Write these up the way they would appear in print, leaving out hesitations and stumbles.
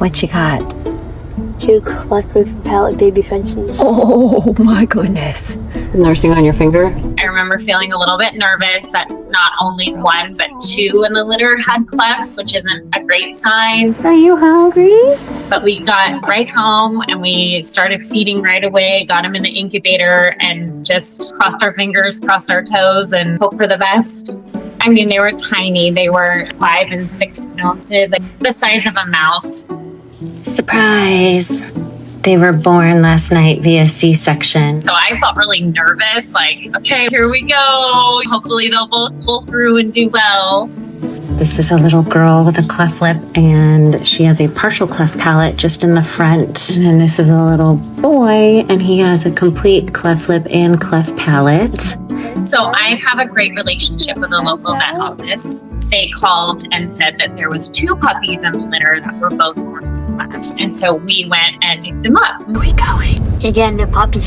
What you got? 2 cleft-lip palate baby Frenchies. Oh my goodness. Nursing on your finger? I remember feeling a little bit nervous that not only 1, but 2 in the litter had clefts, which isn't a great sign. Are you hungry? But we got right home and we started feeding right away, got them in the incubator and just crossed our fingers, crossed our toes and hope for the best. I mean, they were tiny. They were 5 and 6 ounces, like the size of a mouse. Surprise. They were born last night via C-section. So I felt really nervous, like, okay, here we go. Hopefully they'll both pull through and do well. This is a little girl with a cleft lip, and she has a partial cleft palate just in the front. And this is a little boy, and he has a complete cleft lip and cleft palate. So I have a great relationship with a local vet office. They called and said that there was 2 puppies in the litter that were both born left. And so we went and picked them up. Where are we going? To get the puppy.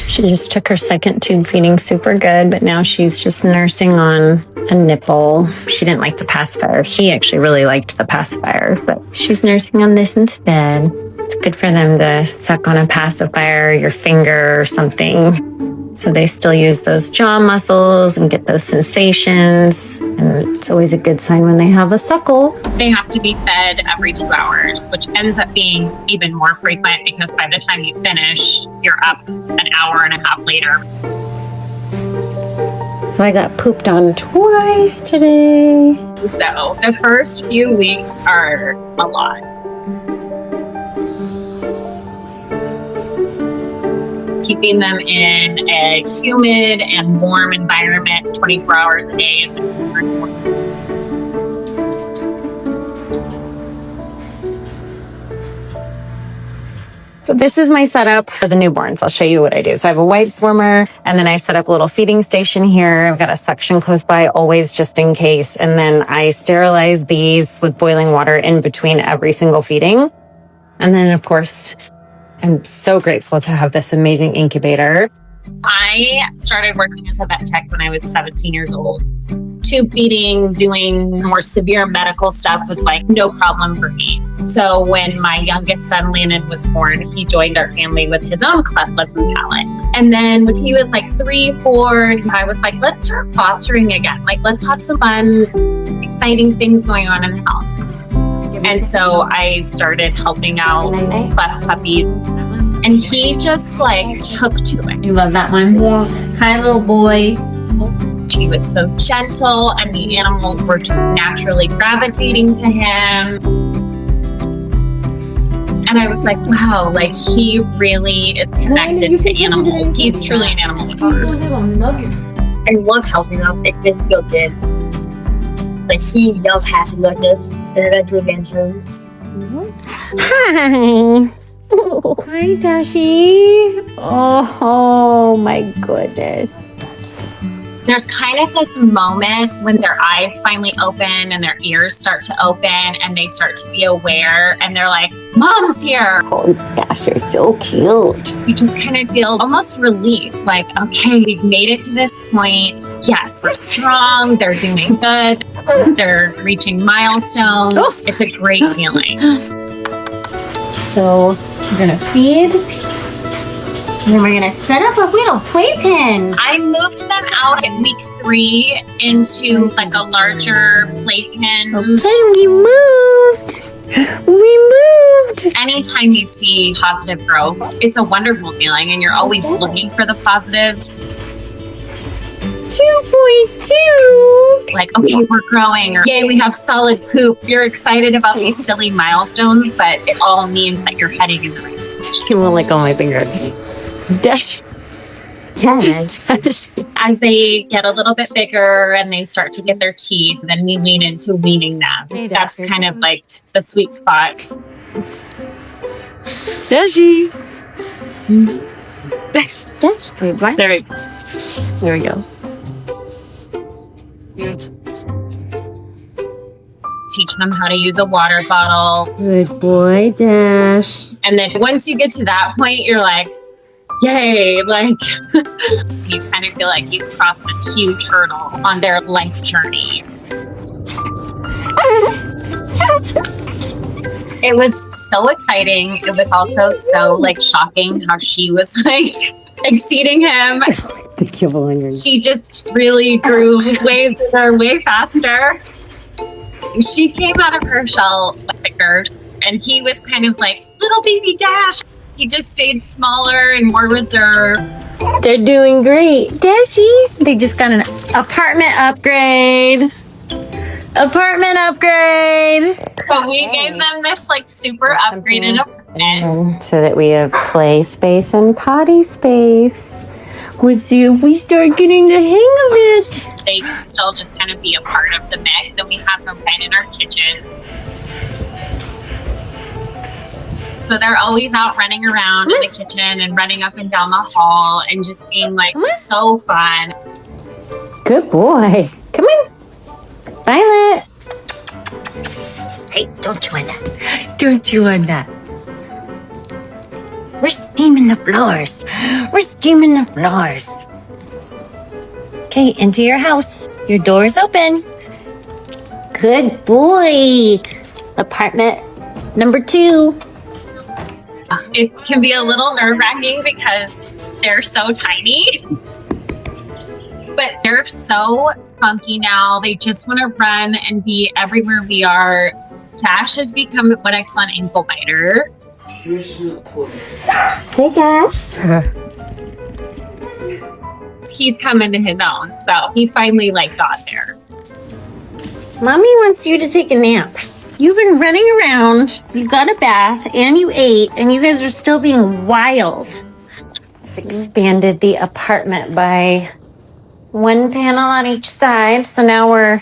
She just took her second tube feeding super good, but now she's just nursing on a nipple. She didn't like the pacifier. He actually really liked the pacifier, but she's nursing on this instead. It's good for them to suck on a pacifier, your finger or something. So they still use those jaw muscles and get those sensations. And it's always a good sign when they have a suckle. They have to be fed every 2 hours, which ends up being even more frequent because by the time you finish, you're up an hour and a half later. So I got pooped on twice today. So the first few weeks are a lot. Keeping them in a humid and warm environment 24 hours a day is super important. So this is my setup for the newborns. I'll show you what I do. So I have a wipes warmer, and then I set up a little feeding station here. I've got a suction close by, always just in case. And then I sterilize these with boiling water in between every single feeding. And then, of course, I'm so grateful to have this amazing incubator. I started working as a vet tech when I was 17 years old. Tube feeding, doing more severe medical stuff was like no problem for me. So when my youngest son, Landon, was born, he joined our family with his own cleft lip and palate. And then when he was like 3, 4, I was like, let's start fostering again. Like, let's have some fun, exciting things going on in the house. And so I started helping out cleft puppies. And he just like took to it. You love that one? Yes. Hi, little boy. He was so gentle and the animals were just naturally gravitating to him. And I was like, wow, like he really is connected to animals. He's truly an animal lover. I love helping out. It just feels good. Like he loves having like this. And eventually vengeance. Hi. Hi, Dashi. Oh my goodness. There's kind of this moment when their eyes finally open and their ears start to open and they start to be aware and they're like, Mom's here. Oh gosh, you're so cute. You just kind of feel almost relief. Like, okay, we've made it to this point. Yes, they're strong. They're doing good. They're reaching milestones. Oh. It's a great feeling. So we're gonna feed. And then we're gonna set up a little playpen. I moved them out at week 3 into like a larger playpen. Okay, we moved. We moved. Anytime you see positive growth, it's a wonderful feeling and you're always looking for the positives. 2.2. Like, okay, we're growing, or yay, we have solid poop. You're excited about these silly milestones, but it all means that you're heading in the right direction. He won't let go of my finger. Dash. Dash. As they get a little bit bigger and they start to get their teeth, then we lean into weaning them. That's kind of like the sweet spot. Dashi. There we go. Teach them how to use a water bottle. Good boy, Dash. And then once you get to that point, you're like, yay, like you kind of feel like you've crossed this huge hurdle on their life journey. It was so exciting. It was also so like shocking how she was like exceeding him. She just really grew way faster. She came out of her shell quicker, and he was kind of like little baby Dash. He just stayed smaller and more reserved. They're doing great. Dashies. They just got an apartment upgrade. Apartment upgrade. So we gave them this like super upgraded apartment. So that we have play space and potty space. We'll see if we start getting the hang of it. They can still just kind of be a part of the mix. And we have them right in our kitchen. So they're always out running around in the kitchen and running up and down the hall and just being like so fun. Good boy. Come on. Violet. Hey, don't chew on that. Don't chew on that. We're steaming the floors. We're steaming the floors. Okay, into your house. Your door is open. Good boy. Apartment number 2. It can be a little nerve-wracking because they're so tiny. But they're so funky now. They just want to run and be everywhere we are. Dash has become what I call an ankle biter. Hey, Dash. He's come into his own, so he finally got there. Mommy wants you to take a nap. You've been running around, you got a bath, and you ate, and you guys are still being wild. It's expanded the apartment by 1 panel on each side, so now we're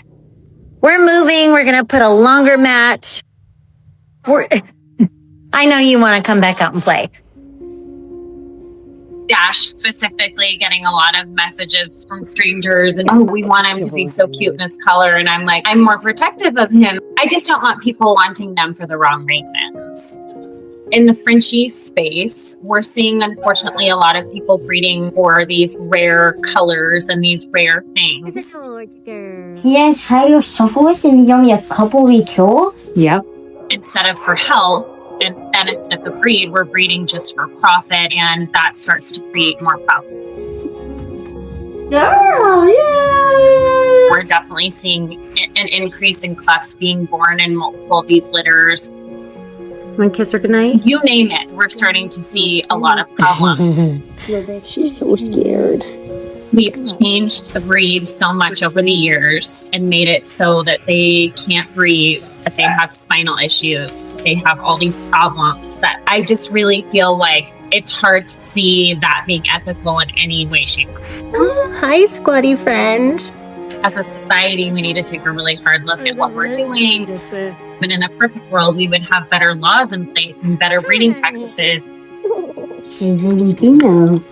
moving. We're gonna put a longer mat. I know you want to come back out and play. Dash specifically getting a lot of messages from strangers and we want him because he's so cute in this color, and I'm like, I'm more protective of him. I just don't want people wanting them for the wrong reasons. In the Frenchie space, we're seeing, unfortunately, a lot of people breeding for these rare colors and these rare things. Yes, higher softness in young a couple weeks old. Yep. Instead of for health and benefit of the breed, we're breeding just for profit, and that starts to create more problems. Girl, yeah. We're definitely seeing an increase in clefts being born in multiple of these litters. Want to kiss her goodnight? You name it, we're starting to see a lot of problems. She's so scared. We've changed the breed so much over the years and made it so that they can't breathe, that they have spinal issues, they have all these problems that I just really feel like it's hard to see that being ethical in any way, shape, or form. Hi, squatty friend. As a society, we need to take a really hard look at what we're doing. But in a perfect world, we would have better laws in place and better breeding practices. You really do know.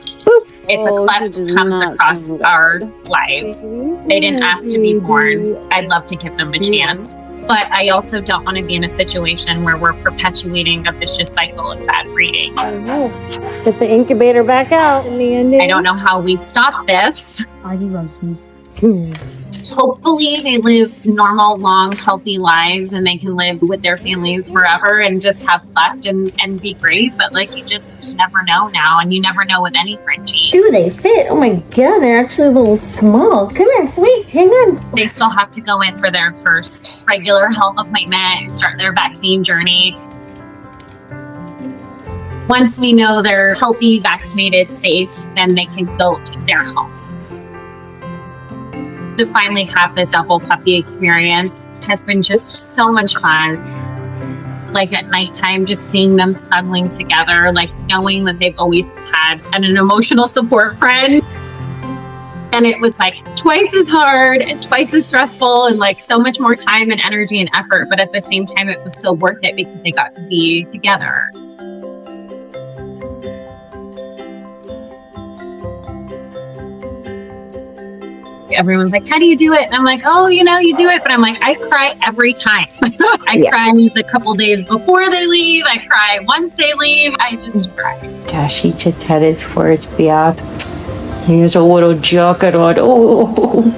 If a cleft comes across our lives, they didn't ask to be born. I'd love to give them a chance. But I also don't want to be in a situation where we're perpetuating a vicious cycle of bad breeding. Get the incubator back out in the end. I don't know how we stop this. Hopefully they live normal, long, healthy lives and they can live with their families forever and just have cleft and be great. But you just never know now, and you never know with any Frenchie. Do they fit? Oh my god, they're actually a little small. Come here, sweet, hang on. They still have to go in for their first regular health appointment and start their vaccine journey. Once we know they're healthy, vaccinated, safe, then they can go to their homes. To finally have this double puppy experience has been just so much fun. At nighttime, just seeing them snuggling together, knowing that they've always had an emotional support friend. And it was twice as hard and twice as stressful and so much more time and energy and effort. But at the same time, it was so worth it because they got to be together. Everyone's like, how do you do it? And I'm like, oh, you do it. But I'm like, I cry every time. I cry the couple days before they leave. I cry once they leave. I just cry. Gosh, he just had his first bath. He has a little jacket on. Oh.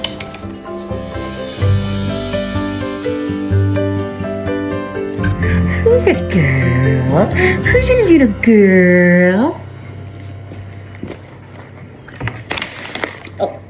Who's a girl? Who's a little girl? Oh.